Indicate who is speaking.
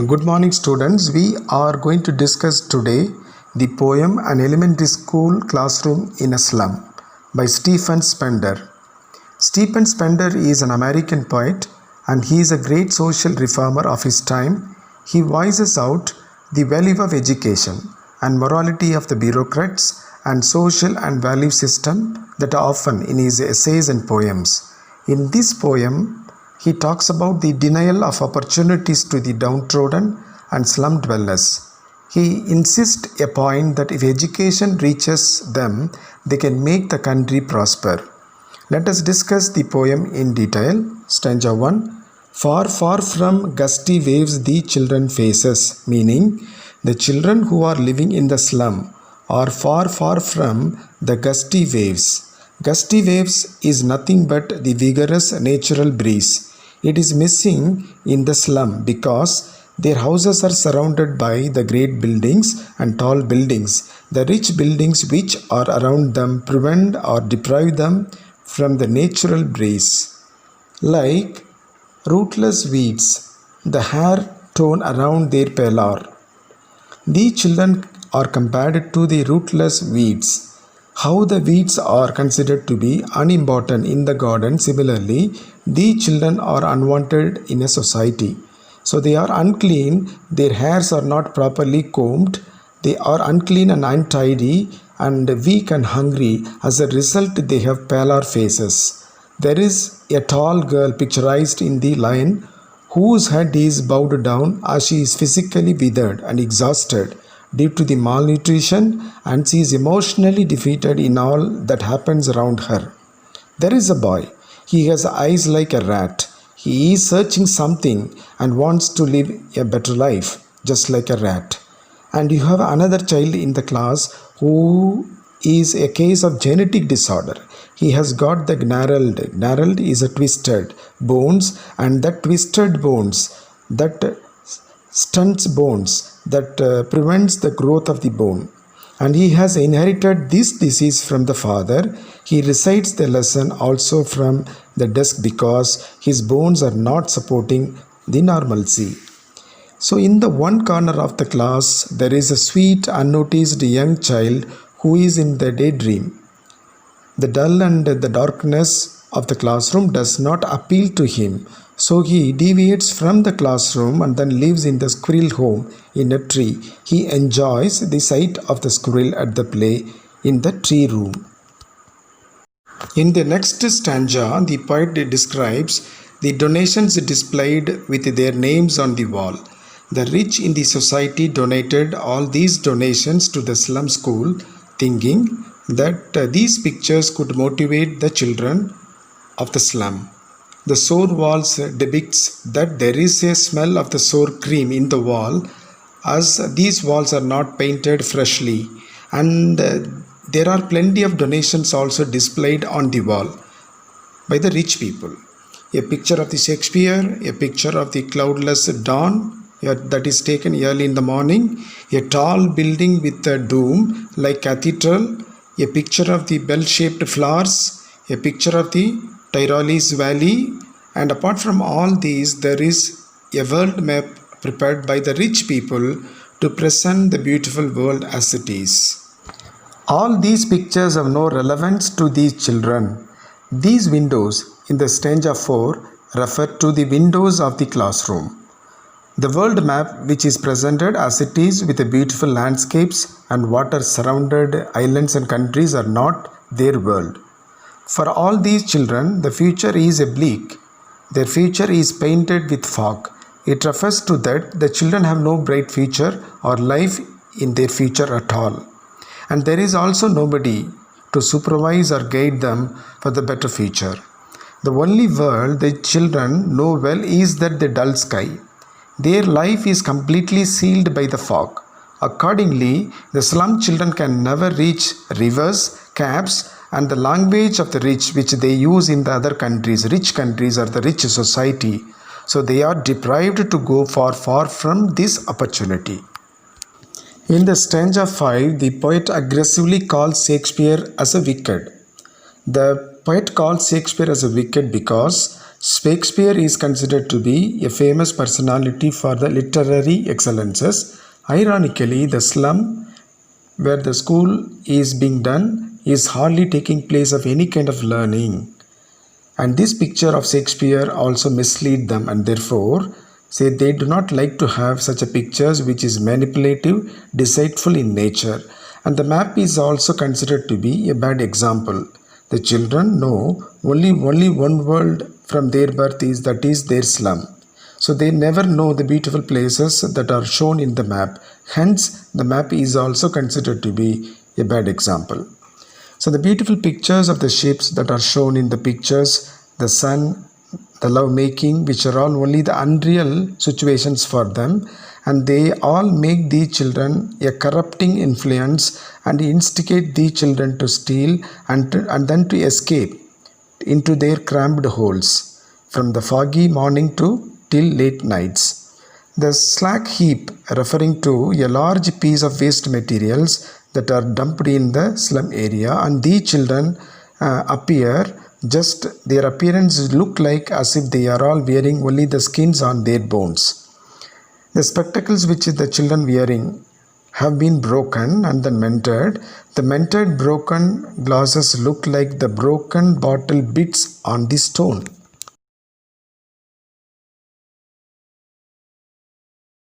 Speaker 1: Good morning, students. We are going to discuss today the poem An Elementary School Classroom in a Slum by Stephen Spender. Stephen Spender is an American poet and he is a great social reformer of his time. He voices out the value of education and morality of the bureaucrats and social and value system that are often in his essays and poems. In this poem, he talks about the denial of opportunities to the downtrodden and slum dwellers. He insists a point that if education reaches them, they can make the country prosper. Let us discuss the poem in detail. Stanza 1. Far, far from gusty waves the children faces, meaning the children who are living in the slum are far, far from the gusty waves. Gusty waves is nothing but the vigorous natural breeze. It is missing in the slum because their houses are surrounded by the great buildings and tall buildings. The rich buildings which are around them prevent or deprive them from the natural breeze. Like rootless weeds, the hair torn around their pallor. The children are compared to the rootless weeds. How the weeds are considered to be unimportant in the garden, similarly, the children are unwanted in a society. So they are unclean, their hairs are not properly combed, they are unclean and untidy and weak and hungry. As a result, they have pallor faces. There is a tall girl picturized in the line whose head is bowed down as she is physically withered and exhausted due to the malnutrition, and she is emotionally defeated in all that happens around her. There is a boy. He has eyes like a rat. He is searching something and wants to live a better life, just like a rat. And you have another child in the class who is a case of genetic disorder. He has got the gnarled. Gnarled is a twisted bones, and that twisted bones, that stunts bones, that prevents the growth of the bone. And he has inherited this disease from the father. He recites the lesson also from the desk because his bones are not supporting the normalcy. So in the one corner of the class, there is a sweet, unnoticed young child who is in the daydream. The dull and the darkness of the classroom does not appeal to him. So he deviates from the classroom and then lives in the squirrel home in a tree. He enjoys the sight of the squirrel at the play in the tree room. In the next stanza, the poet describes the donations displayed with their names on the wall. The rich in the society donated all these donations to the slum school, thinking that these pictures could motivate the children of the slum. The sour walls depicts that there is a smell of the sour cream in the wall, as these walls are not painted freshly, and there are plenty of donations also displayed on the wall by the rich people. A picture of the Shakespeare, a picture of the cloudless dawn that is taken early in the morning, a tall building with a dome like cathedral, a picture of the bell-shaped flowers, a picture of the Tyrolese Valley, and apart from all these, there is a world map prepared by the rich people to present the beautiful world as it is. All these pictures have no relevance to these children. These windows in the stanza 4 refer to the windows of the classroom. The world map, which is presented as it is with the beautiful landscapes and water-surrounded islands and countries, are not their world. For all these children, the future is bleak. Their future is painted with fog. It refers to that the children have no bright future or life in their future at all. And there is also nobody to supervise or guide them for the better future. The only world the children know well is that the dull sky. Their life is completely sealed by the fog. Accordingly, the slum children can never reach rivers, camps, and the language of the rich which they use in the other countries, rich countries or the rich society. So they are deprived to go far, far from this opportunity. In the stanza 5, the poet aggressively calls Shakespeare as a wicked. The poet calls Shakespeare as a wicked because Shakespeare is considered to be a famous personality for the literary excellences. Ironically, the slum where the school is being done is hardly taking place of any kind of learning. And this picture of Shakespeare also mislead them, and therefore say they do not like to have such a pictures which is manipulative, deceitful in nature. And the map is also considered to be a bad example. The children know only one world from their birth is that is their slum. So they never know the beautiful places that are shown in the map. Hence, the map is also considered to be a bad example. So the beautiful pictures of the ships that are shown in the pictures, the sun, the love making, which are all only the unreal situations for them, and they all make the children a corrupting influence and instigate the children to steal and then to escape into their cramped holes from the foggy morning to till late nights. The slag heap referring to a large piece of waste materials that are dumped in the slum area, and the children appear just their appearance look like as if they are all wearing only the skins on their bones. The spectacles which the children wearing have been broken and then mended. The mended broken glasses look like the broken bottle bits on the stone.